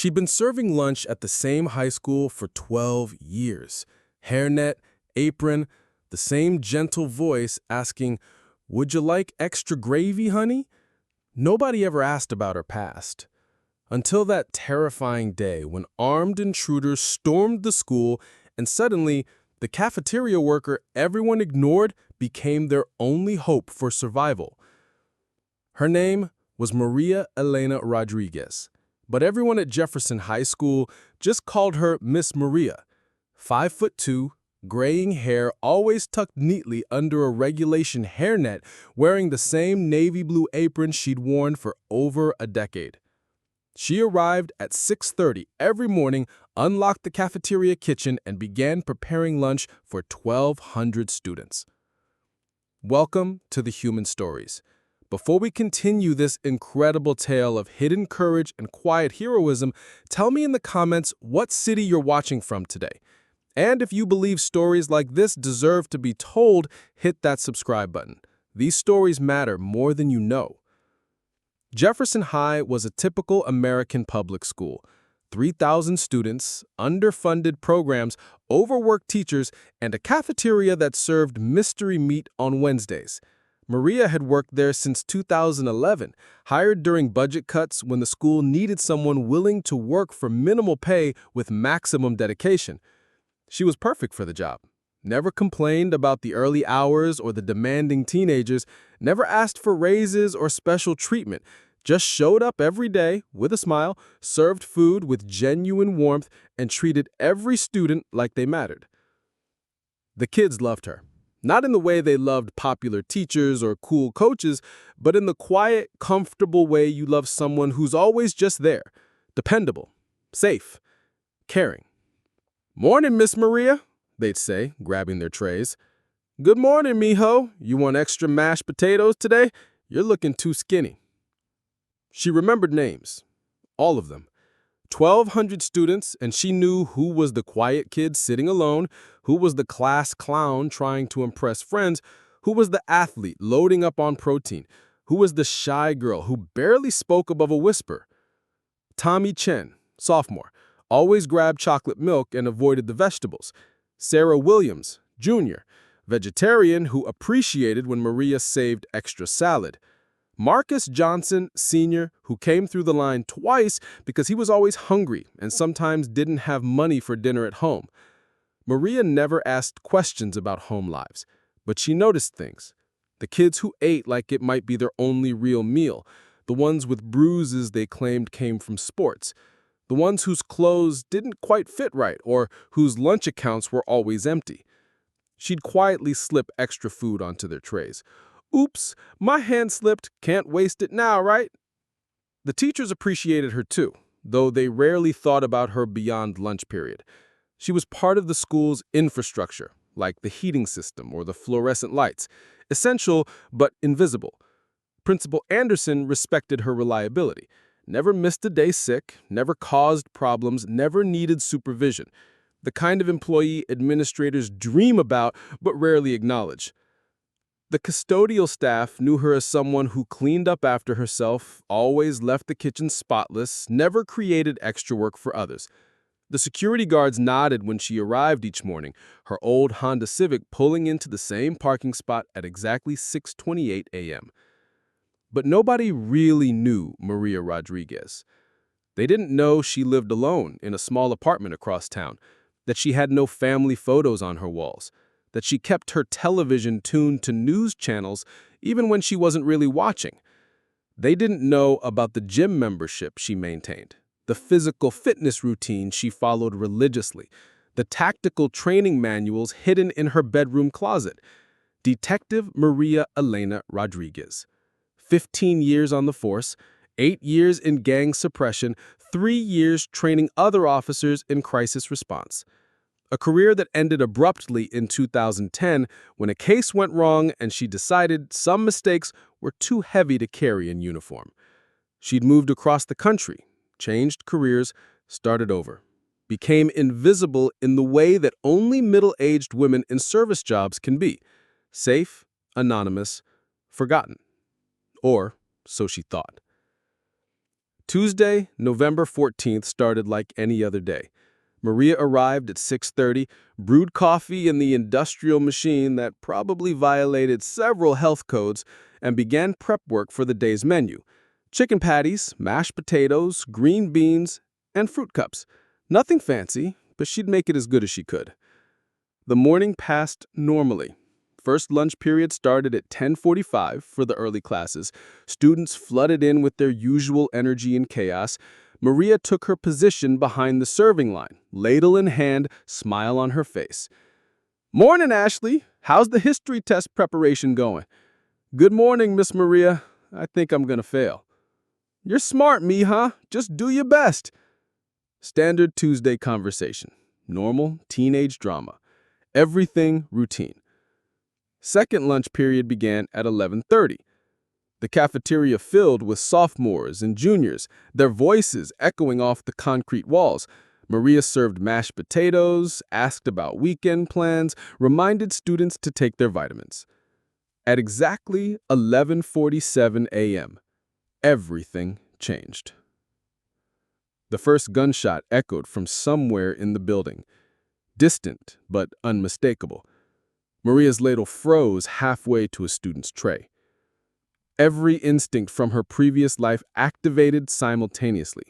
She'd been serving lunch at the same high school for 12 years. Hairnet, apron, the same gentle voice asking, "Would you like extra gravy, honey?" Nobody ever asked about her past. Until that terrifying day when armed intruders stormed the school and suddenly the cafeteria worker everyone ignored became their only hope for survival. Her name was Maria Elena Rodriguez, but everyone at Jefferson High School just called her Miss Maria. 5'2", graying hair always tucked neatly under a regulation hairnet, wearing the same navy blue apron she'd worn for over a decade. She arrived at 6:30 every morning, unlocked the cafeteria kitchen, and began preparing lunch for 1,200 students. Welcome to the Human Stories. Before we continue this incredible tale of hidden courage and quiet heroism, tell me in the comments what city you're watching from today. And if you believe stories like this deserve to be told, hit that subscribe button. These stories matter more than you know. Jefferson High was a typical American public school. 3,000 students, underfunded programs, overworked teachers, and a cafeteria that served mystery meat on Wednesdays. Maria had worked there since 2011, hired during budget cuts when the school needed someone willing to work for minimal pay with maximum dedication. She was perfect for the job. Never complained about the early hours or the demanding teenagers, never asked for raises or special treatment, just showed up every day with a smile, served food with genuine warmth, and treated every student like they mattered. The kids loved her. Not in the way they loved popular teachers or cool coaches, but in the quiet, comfortable way you love someone who's always just there, dependable, safe, caring. "Morning, Miss Maria," they'd say, grabbing their trays. "Good morning, mijo. You want extra mashed potatoes today? You're looking too skinny." She remembered names, all of them. 1,200 students, and she knew who was the quiet kid sitting alone, who was the class clown trying to impress friends, who was the athlete loading up on protein, who was the shy girl who barely spoke above a whisper. Tommy Chen, sophomore, always grabbed chocolate milk and avoided the vegetables. Sarah Williams, junior, vegetarian who appreciated when Maria saved extra salad. Marcus Johnson, senior, who came through the line twice because he was always hungry and sometimes didn't have money for dinner at home. Maria never asked questions about home lives, but she noticed things. The kids who ate like it might be their only real meal, the ones with bruises they claimed came from sports, the ones whose clothes didn't quite fit right or whose lunch accounts were always empty. She'd quietly slip extra food onto their trays. "Oops, my hand slipped, can't waste it now, right?" The teachers appreciated her too, though they rarely thought about her beyond lunch period. She was part of the school's infrastructure, like the heating system or the fluorescent lights, essential but invisible. Principal Anderson respected her reliability, never missed a day sick, never caused problems, never needed supervision. The kind of employee administrators dream about but rarely acknowledge. The custodial staff knew her as someone who cleaned up after herself, always left the kitchen spotless, never created extra work for others. The security guards nodded when she arrived each morning, her old Honda Civic pulling into the same parking spot at exactly 6:28 a.m. But nobody really knew Maria Rodriguez. They didn't know she lived alone in a small apartment across town, that she had no family photos on her walls, that she kept her television tuned to news channels even when she wasn't really watching. They didn't know about the gym membership she maintained, the physical fitness routine she followed religiously, the tactical training manuals hidden in her bedroom closet. Detective Maria Elena Rodriguez. 15 years on the force, 8 years in gang suppression, 3 years training other officers in crisis response. A career that ended abruptly in 2010 when a case went wrong and she decided some mistakes were too heavy to carry in uniform. She'd moved across the country, changed careers, started over, became invisible in the way that only middle-aged women in service jobs can be, safe, anonymous, forgotten. Or so she thought. Tuesday, November 14th started like any other day. Maria arrived at 6:30, brewed coffee in the industrial machine that probably violated several health codes, and began prep work for the day's menu. Chicken patties, mashed potatoes, green beans, and fruit cups. Nothing fancy, but she'd make it as good as she could. The morning passed normally. First lunch period started at 10:45 for the early classes. Students flooded in with their usual energy and chaos. Maria took her position behind the serving line, ladle in hand, smile on her face. "Morning, Ashley. How's the history test preparation going?" "Good morning, Miss Maria. I think I'm gonna fail." "You're smart, Mija. Just do your best." Standard Tuesday conversation. Normal teenage drama. Everything routine. Second lunch period began at 11:30. The cafeteria filled with sophomores and juniors, their voices echoing off the concrete walls. Maria served mashed potatoes, asked about weekend plans, reminded students to take their vitamins. At exactly 11:47 a.m., everything changed. The first gunshot echoed from somewhere in the building, distant but unmistakable. Maria's ladle froze halfway to a student's tray. Every instinct from her previous life activated simultaneously.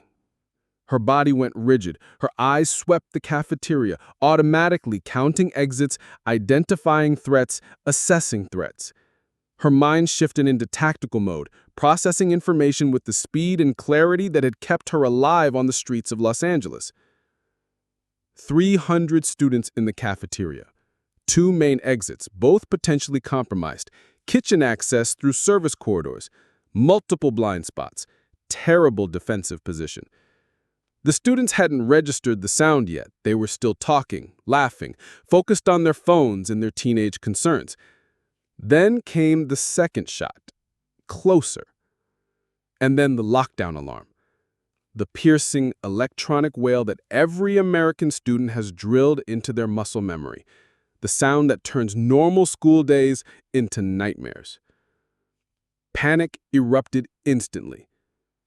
Her body went rigid. Her eyes swept the cafeteria, automatically counting exits, identifying threats, assessing threats. Her mind shifted into tactical mode, processing information with the speed and clarity that had kept her alive on the streets of Los Angeles. 300 students in the cafeteria. 2 main exits, both potentially compromised. Kitchen access through service corridors. Multiple blind spots. Terrible defensive position. The students hadn't registered the sound yet. They were still talking, laughing, focused on their phones and their teenage concerns. Then came the second shot. Closer. And then the lockdown alarm. The piercing electronic wail that every American student has drilled into their muscle memory. The sound that turns normal school days into nightmares. Panic erupted instantly.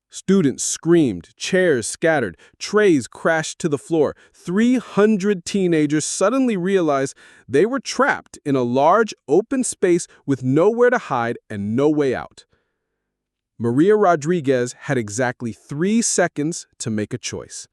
Students screamed, chairs scattered, trays crashed to the floor. 300 teenagers suddenly realized they were trapped in a large open space with nowhere to hide and no way out. Maria Rodriguez had exactly 3 seconds to make a choice.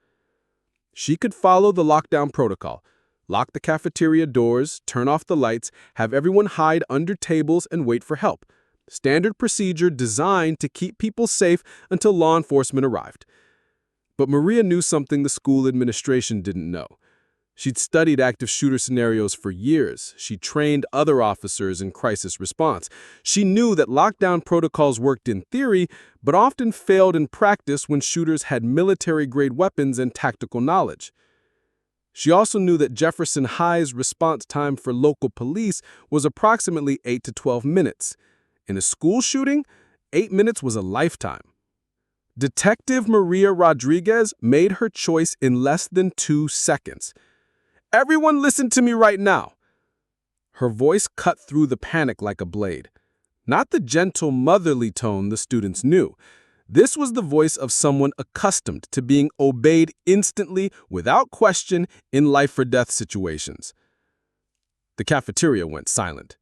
She could follow the lockdown protocol. Lock the cafeteria doors, turn off the lights, have everyone hide under tables and wait for help. Standard procedure designed to keep people safe until law enforcement arrived. But Maria knew something the school administration didn't know. She'd studied active shooter scenarios for years. She trained other officers in crisis response. She knew that lockdown protocols worked in theory, but often failed in practice when shooters had military-grade weapons and tactical knowledge. She also knew that Jefferson High's response time for local police was approximately 8 to 12 minutes. In a school shooting, 8 minutes was a lifetime. Detective Maria Rodriguez made her choice in less than 2 seconds. "Everyone listen to me right now." Her voice cut through the panic like a blade. Not the gentle, motherly tone the students knew. This was the voice of someone accustomed to being obeyed instantly, without question, in life-or-death situations. The cafeteria went silent.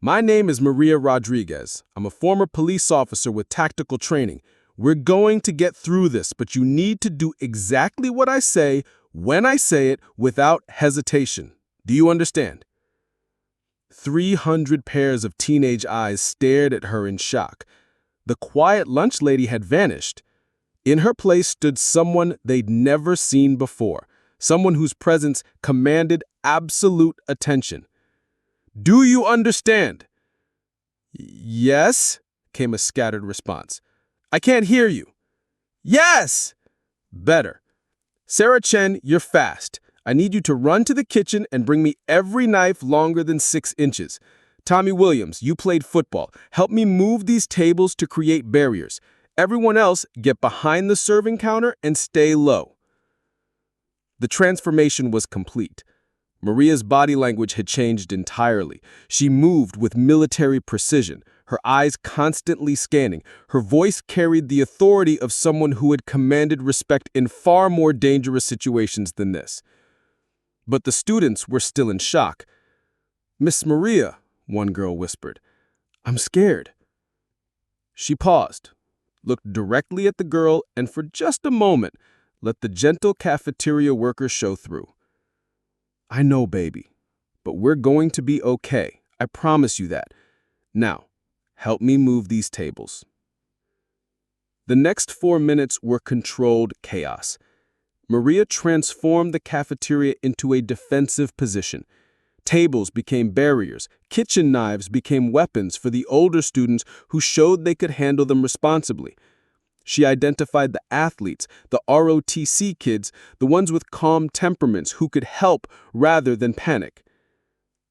"My name is Maria Rodriguez. I'm a former police officer with tactical training. We're going to get through this, but you need to do exactly what I say, when I say it, without hesitation. Do you understand?" 300 pairs of teenage eyes stared at her in shock. The quiet lunch lady had vanished. In her place stood someone they'd never seen before, someone whose presence commanded absolute attention. "Do you understand?" "Yes," came a scattered response. "I can't hear you." "Yes!" "Better. Sarah Chen, you're fast. I need you to run to the kitchen and bring me every knife longer than 6 inches. Tommy Williams, you played football. Help me move these tables to create barriers. Everyone else, get behind the serving counter and stay low." The transformation was complete. Maria's body language had changed entirely. She moved with military precision. her eyes constantly scanning. Her voice carried the authority of someone who had commanded respect in far more dangerous situations than this. But the students were still in shock. "Miss Maria," one girl whispered, "I'm scared." She paused, looked directly at the girl, and for just a moment let the gentle cafeteria worker show through. "I know, baby, but we're going to be okay. I promise you that. Now, help me move these tables." The next 4 minutes were controlled chaos. Maria transformed the cafeteria into a defensive position. Tables became barriers. Kitchen knives became weapons for the older students who showed they could handle them responsibly. She identified the athletes, the ROTC kids, the ones with calm temperaments who could help rather than panic.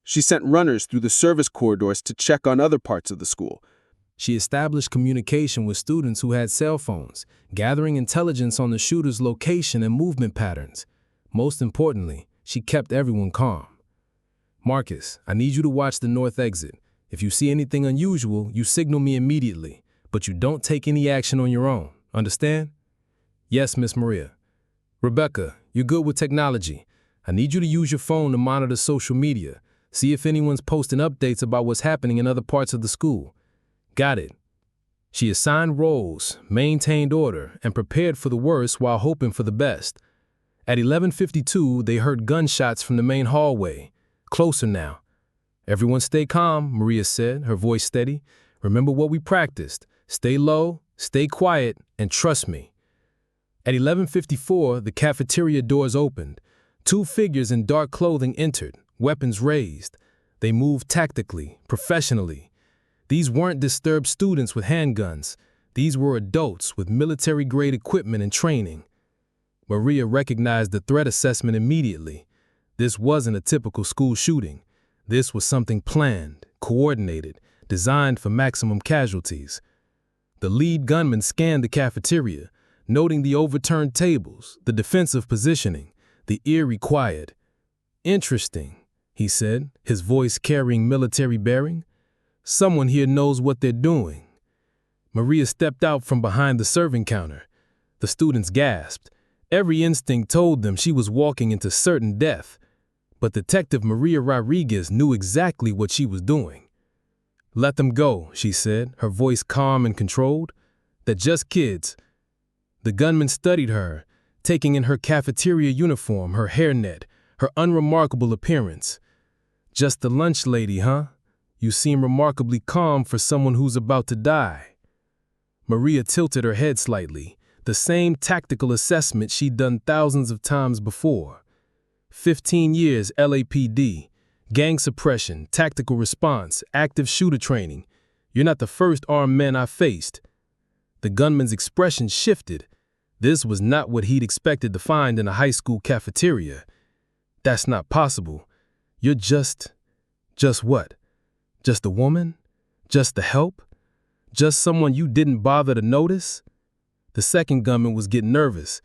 She sent runners through the service corridors to check on other parts of the school. She established communication with students who had cell phones, gathering intelligence on the shooter's location and movement patterns. Most importantly, she kept everyone calm. "Marcus, I need you to watch the north exit. If you see anything unusual, you signal me immediately, but you don't take any action on your own. Understand?" "Yes, Miss Maria." "Rebecca, you're good with technology. I need you to use your phone to monitor social media. See if anyone's posting updates about what's happening in other parts of the school." "Got it." She assigned roles, maintained order, and prepared for the worst while hoping for the best. At 11:52, they heard gunshots from the main hallway. Closer now. "Everyone stay calm," Maria said, her voice steady. "Remember what we practiced. Stay low, stay quiet, and trust me." At 11:54, the cafeteria doors opened. 2 figures in dark clothing entered, weapons raised. They moved tactically, professionally. These weren't disturbed students with handguns. These were adults with military-grade equipment and training. Maria recognized the threat assessment immediately. This wasn't a typical school shooting. This was something planned, coordinated, designed for maximum casualties. The lead gunman scanned the cafeteria, noting the overturned tables, the defensive positioning, the eerie quiet. "Interesting," he said, his voice carrying military bearing. "Someone here knows what they're doing." Maria stepped out from behind the serving counter. The students gasped. Every instinct told them she was walking into certain death. But Detective Maria Rodriguez knew exactly what she was doing. "Let them go," she said, her voice calm and controlled. "They're just kids." The gunman studied her, taking in her cafeteria uniform, her hairnet, her unremarkable appearance. "Just the lunch lady, huh? You seem remarkably calm for someone who's about to die." Maria tilted her head slightly, the same tactical assessment she'd done thousands of times before. 15 years LAPD, gang suppression, tactical response, active shooter training. You're not the first armed man I faced. The gunman's expression shifted. This was not what he'd expected to find in a high school cafeteria. "That's not possible. You're just what? Just a woman? Just the help? Just someone you didn't bother to notice?" The second gunman was getting nervous.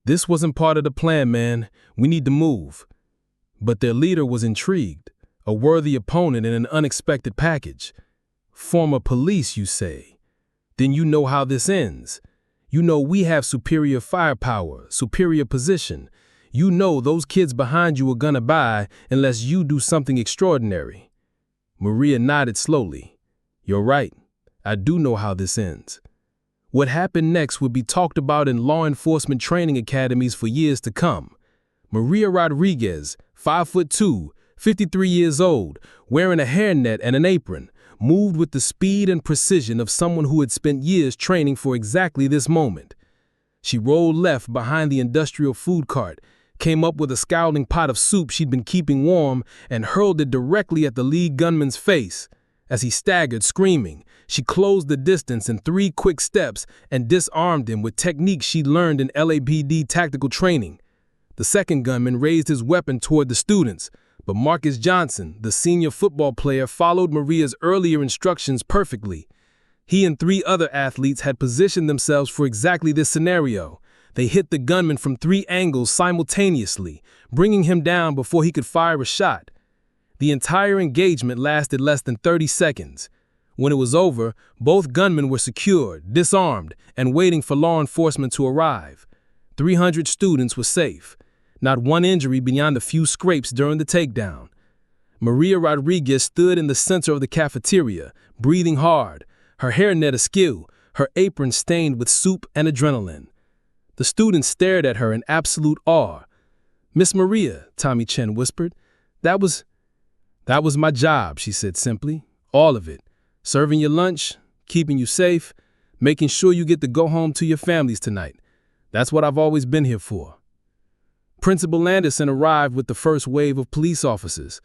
"This wasn't part of the plan, man. We need to move." But their leader was intrigued, a worthy opponent in an unexpected package. "Former police, you say? Then you know how this ends. You know we have superior firepower, superior position. You know those kids behind you are gonna buy unless you do something extraordinary." Maria nodded slowly. "You're right. I do know how this ends." What happened next would be talked about in law enforcement training academies for years to come. Maria Rodriguez, 5'2", 53 years old, wearing a hairnet and an apron, moved with the speed and precision of someone who had spent years training for exactly this moment. She rolled left behind the industrial food cart, came up with a scalding pot of soup she'd been keeping warm, and hurled it directly at the lead gunman's face. As he staggered, screaming, she closed the distance in 3 quick steps and disarmed him with techniques she'd learned in LAPD tactical training. The second gunman raised his weapon toward the students, but Marcus Johnson, the senior football player, followed Maria's earlier instructions perfectly. He and 3 other athletes had positioned themselves for exactly this scenario. They hit the gunman from 3 angles simultaneously, bringing him down before he could fire a shot. The entire engagement lasted less than 30 seconds. When it was over, both gunmen were secured, disarmed, and waiting for law enforcement to arrive. 300 students were safe. Not one injury beyond a few scrapes during the takedown. Maria Rodriguez stood in the center of the cafeteria, breathing hard, her hairnet askew, her apron stained with soup and adrenaline. The students stared at her in absolute awe. "Miss Maria," Tommy Chen whispered, That was my job," she said simply. "All of it. Serving your lunch, keeping you safe, making sure you get to go home to your families tonight. That's what I've always been here for." Principal Anderson arrived with the first wave of police officers.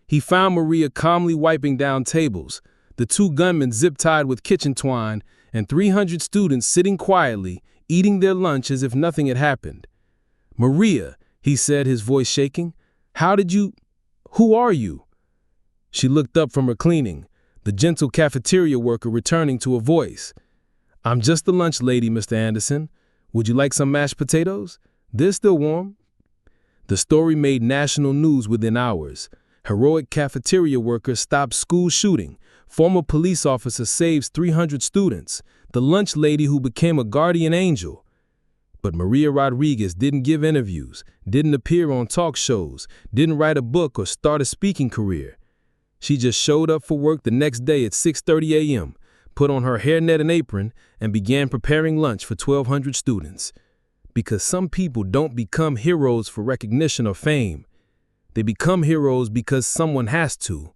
He found Maria calmly wiping down tables, the two gunmen zip-tied with kitchen twine, and 300 students sitting quietly, eating their lunch as if nothing had happened. "Maria," he said, his voice shaking, "who are you?" She looked up from her cleaning, the gentle cafeteria worker returning to her voice. "I'm just the lunch lady, Mr. Anderson. Would you like some mashed potatoes? They're still warm." The story made national news within hours. Heroic cafeteria worker stops school shooting. Former police officer saves 300 students. The lunch lady who became a guardian angel. But Maria Rodriguez didn't give interviews, didn't appear on talk shows, didn't write a book or start a speaking career. She just showed up for work the next day at 6:30 a.m., put on her hairnet and apron, and began preparing lunch for 1,200 students. Because some people don't become heroes for recognition or fame. They become heroes because someone has to.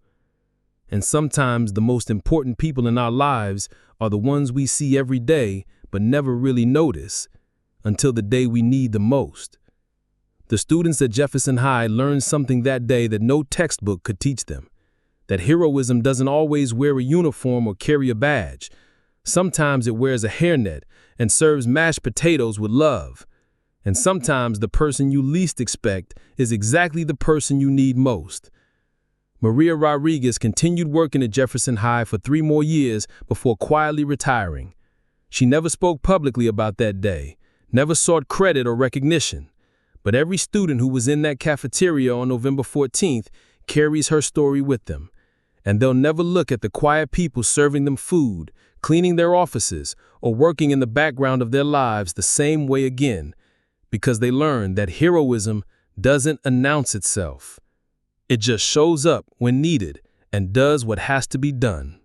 And sometimes the most important people in our lives are the ones we see every day but never really notice until the day we need the most. The students at Jefferson High learned something that day that no textbook could teach them. That heroism doesn't always wear a uniform or carry a badge. Sometimes it wears a hairnet and serves mashed potatoes with love. And sometimes the person you least expect is exactly the person you need most. Maria Rodriguez continued working at Jefferson High for 3 more years before quietly retiring. She never spoke publicly about that day, never sought credit or recognition. But every student who was in that cafeteria on November 14th carries her story with them. And they'll never look at the quiet people serving them food, cleaning their offices, or working in the background of their lives the same way again, because they learned that heroism doesn't announce itself. It just shows up when needed and does what has to be done.